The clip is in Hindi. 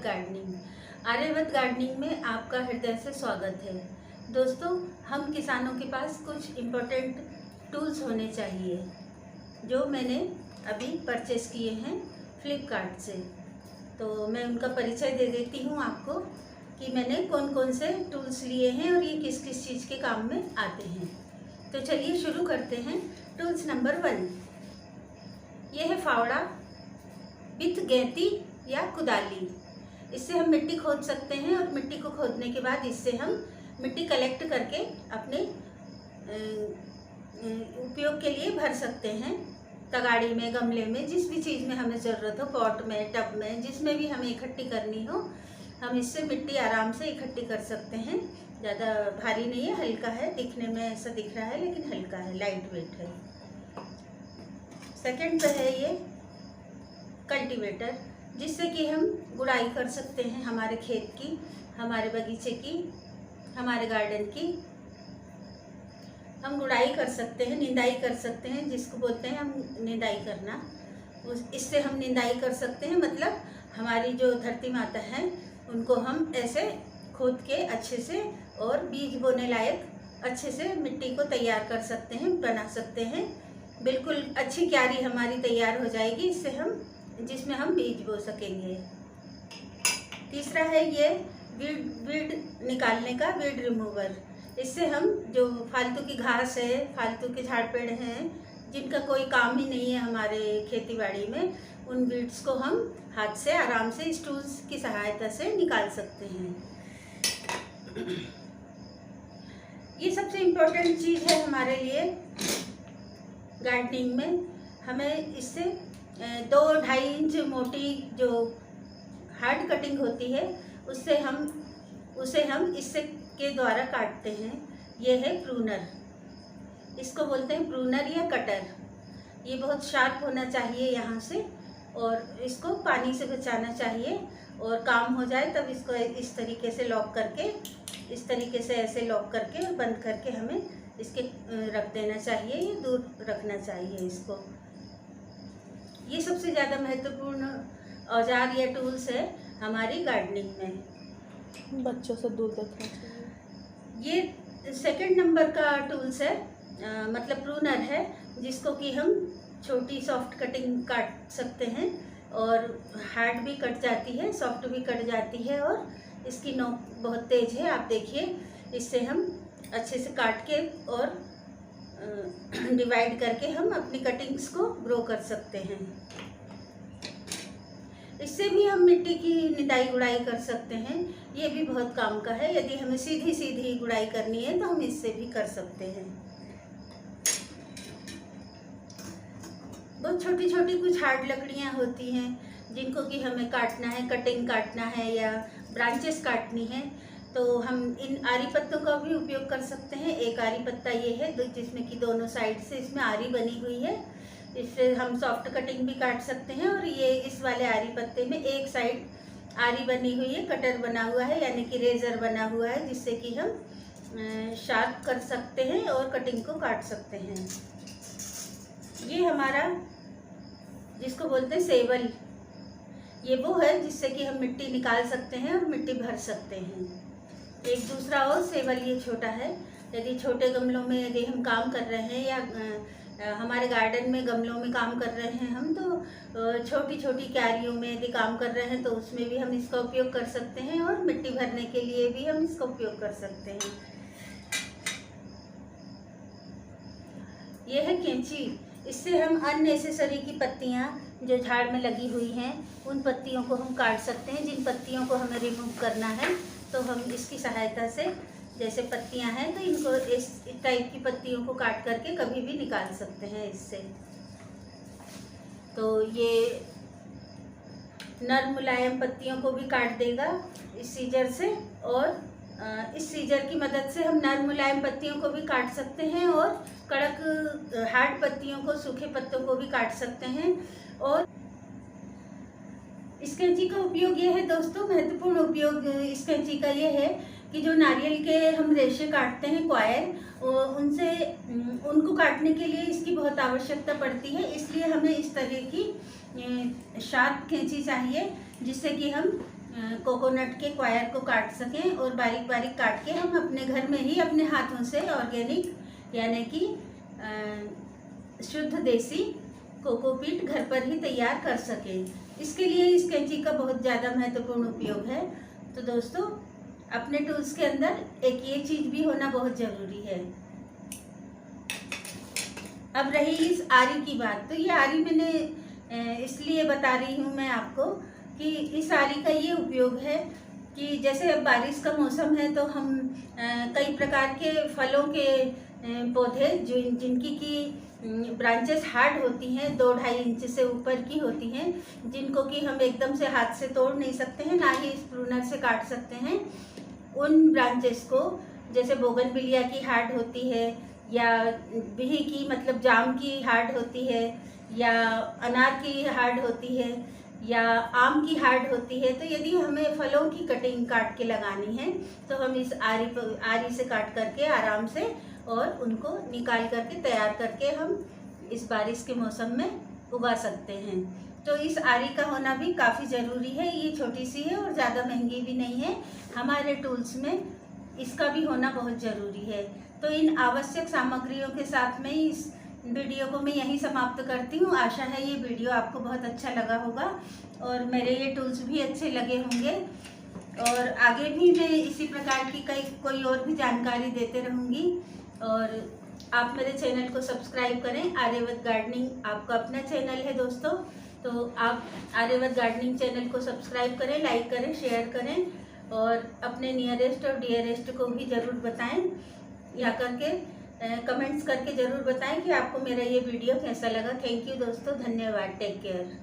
गार्डनिंग। आर्यवत गार्डनिंग में आपका हृदय से स्वागत है। दोस्तों, हम किसानों के पास कुछ इम्पोर्टेंट टूल्स होने चाहिए जो मैंने अभी परचेस किए हैं फ्लिपकार्ट से। तो मैं उनका परिचय दे देती हूँ आपको कि मैंने कौन कौन से टूल्स लिए हैं और ये किस किस चीज़ के काम में आते हैं। तो चलिए शुरू करते हैं। टूल्स नंबर 1, ये है फावड़ा विथ गैंती या कुदाली। इससे हम मिट्टी खोद सकते हैं और मिट्टी को खोदने के बाद इससे हम मिट्टी कलेक्ट करके अपने उपयोग के लिए भर सकते हैं। तगाड़ी में, गमले में, जिस भी चीज़ में हमें ज़रूरत हो, पॉट में, टब में, जिसमें भी हमें इकट्ठी करनी हो, हम इससे मिट्टी आराम से इकट्ठी कर सकते हैं। ज़्यादा भारी नहीं है, हल्का है, दिखने में ऐसा दिख रहा है लेकिन हल्का है, लाइट वेट है। सेकंड पे है ये कल्टीवेटर, जिससे कि हम गुड़ाई कर सकते हैं हमारे खेत की, हमारे बगीचे की, हमारे गार्डन की। हम गुड़ाई कर सकते हैं, निंदाई कर सकते हैं, जिसको बोलते हैं हम निंदाई करना। इससे हम निंदाई कर सकते हैं, मतलब हमारी जो धरती माता है उनको हम ऐसे खोद के अच्छे से और बीज बोने लायक अच्छे से मिट्टी को तैयार कर सकते हैं, बना सकते हैं। बिल्कुल अच्छी क्यारी हमारी तैयार हो जाएगी इससे हम, जिसमें हम बीज बो सकेंगे। तीसरा है ये वीड निकालने का वीड रिमूवर। इससे हम जो फालतू की घास है, फालतू के झाड़ पेड़ हैं जिनका कोई काम ही नहीं है हमारे खेतीबाड़ी में, उन वीड्स को हम हाथ से आराम से इस टूल्स की सहायता से निकाल सकते हैं। ये सबसे इम्पोर्टेंट चीज़ है हमारे लिए गार्डनिंग में। हमें इससे 2-2.5 इंच मोटी जो हार्ड कटिंग होती है उसे हम इससे के द्वारा काटते हैं। ये है प्रूनर, इसको बोलते हैं प्रूनर या कटर। ये बहुत शार्प होना चाहिए यहाँ से, और इसको पानी से बचाना चाहिए, और काम हो जाए तब इसको इस तरीके से लॉक करके, इस तरीके से ऐसे लॉक करके और बंद करके हमें इसके रख देना चाहिए, ये दूर रखना चाहिए इसको। ये सबसे ज़्यादा महत्वपूर्ण औजार या टूल्स है हमारी गार्डनिंग में। बच्चों से दूर रखना चाहिए। ये सेकंड नंबर का टूल्स है, मतलब प्रूनर है, जिसको कि हम छोटी सॉफ्ट कटिंग काट सकते हैं, और हार्ड भी कट जाती है, सॉफ्ट भी कट जाती है, और इसकी नोक बहुत तेज़ है। आप देखिए, इससे हम अच्छे से काट के और डिवाइड करके हम अपनी कटिंग्स को ग्रो कर सकते हैं। इससे भी हम मिट्टी की निदाई गुड़ाई कर सकते हैं। ये भी बहुत काम का है। यदि हमें सीधी सीधी गुड़ाई करनी है तो हम इससे भी कर सकते हैं। बहुत छोटी छोटी कुछ हार्ड लकड़ियाँ होती हैं जिनको कि हमें काटना है, कटिंग काटना है या ब्रांचेस काटनी है, तो हम इन आरी पत्तों का भी उपयोग कर सकते हैं। एक आरी पत्ता ये है जिसमें कि दोनों साइड से इसमें आरी बनी हुई है, इससे हम सॉफ्ट कटिंग भी काट सकते हैं। और ये इस वाले आरी पत्ते में एक साइड आरी बनी हुई है, कटर बना हुआ है, यानी कि रेजर बना हुआ है, जिससे कि हम शार्प कर सकते हैं और कटिंग को काट सकते हैं। ये हमारा जिसको बोलते हैं सेवल, ये वो है जिससे कि हम मिट्टी निकाल सकते हैं और मिट्टी भर सकते हैं। एक दूसरा और सेवल ये छोटा है। यदि छोटे गमलों में यदि हम काम कर रहे हैं या हमारे गार्डन में गमलों में काम कर रहे हैं हम, तो छोटी छोटी क्यारियों में यदि काम कर रहे हैं तो उसमें भी हम इसका उपयोग कर सकते हैं, और मिट्टी भरने के लिए भी हम इसका उपयोग कर सकते हैं। यह है कैंची। इससे हम अननेसेसरी की पत्तियां जो झाड़ में लगी हुई हैं उन पत्तियों को हम काट सकते हैं। जिन पत्तियों को हमें रिमूव करना है तो हम इसकी सहायता से, जैसे पत्तियां हैं तो इनको इस टाइप की पत्तियों को काट करके कभी भी निकाल सकते हैं इससे। तो ये नरम मुलायम पत्तियों को भी काट देगा इस सीजर से, और इस सीजर की मदद से हम नरम मुलायम पत्तियों को भी काट सकते हैं और कड़क हार्ड पत्तियों को, सूखे पत्तों को भी काट सकते हैं। और इस कैंची का उपयोग ये है दोस्तों, महत्वपूर्ण उपयोग इस कैंची का ये है कि जो नारियल के हम रेशे काटते हैं, क्वायर, उनको काटने के लिए इसकी बहुत आवश्यकता पड़ती है। इसलिए हमें इस तरह की शार्प कैंची चाहिए जिससे कि हम कोकोनट के क्वायर को काट सकें और बारीक बारीक काट के हम अपने घर में ही अपने हाथों से ऑर्गेनिक यानी कि शुद्ध देसी कोकोपीट घर पर ही तैयार कर सकें। इसके लिए इस कैंची का बहुत ज़्यादा महत्वपूर्ण उपयोग है। तो दोस्तों, अपने टूल्स के अंदर एक ये चीज़ भी होना बहुत ज़रूरी है। अब रही इस आरी की बात, तो ये आरी मैंने इसलिए बता रही हूँ मैं आपको कि इस आरी का ये उपयोग है कि जैसे अब बारिश का मौसम है तो हम कई प्रकार के फलों के पौधे जिनकी की ब्रांचेस हार्ड होती हैं, 2-2.5 इंच से ऊपर की होती हैं, जिनको कि हम एकदम से हाथ से तोड़ नहीं सकते हैं, ना ही स्प्रूनर से काट सकते हैं। उन ब्रांचेस को, जैसे बोगनविलिया की हार्ड होती है, या बिही की मतलब जाम की हार्ड होती है, या अनार की हार्ड होती है, या आम की हार्ड होती है, तो यदि हमें फलों की कटिंग काट के लगानी है तो हम इस आरी से काट करके आराम से और उनको निकाल करके तैयार करके हम इस बारिश के मौसम में उगा सकते हैं। तो इस आरी का होना भी काफ़ी ज़रूरी है। ये छोटी सी है और ज़्यादा महंगी भी नहीं है। हमारे टूल्स में इसका भी होना बहुत ज़रूरी है। तो इन आवश्यक सामग्रियों के साथ में इस वीडियो को मैं यहीं समाप्त करती हूँ। आशा है ये वीडियो आपको बहुत अच्छा लगा होगा और मेरे ये टूल्स भी अच्छे लगे होंगे, और आगे भी मैं इसी प्रकार की कोई और भी जानकारी देते रहूँगी। और आप मेरे चैनल को सब्सक्राइब करें। आर्यवत गार्डनिंग आपका अपना चैनल है दोस्तों, तो आप आर्यवत गार्डनिंग चैनल को सब्सक्राइब करें, लाइक करें, शेयर करें और अपने नियरेस्ट और डियरेस्ट को भी ज़रूर बताएं, या करके कमेंट्स करके ज़रूर बताएं कि आपको मेरा ये वीडियो कैसा लगा। थैंक यू दोस्तों, धन्यवाद, टेक केयर।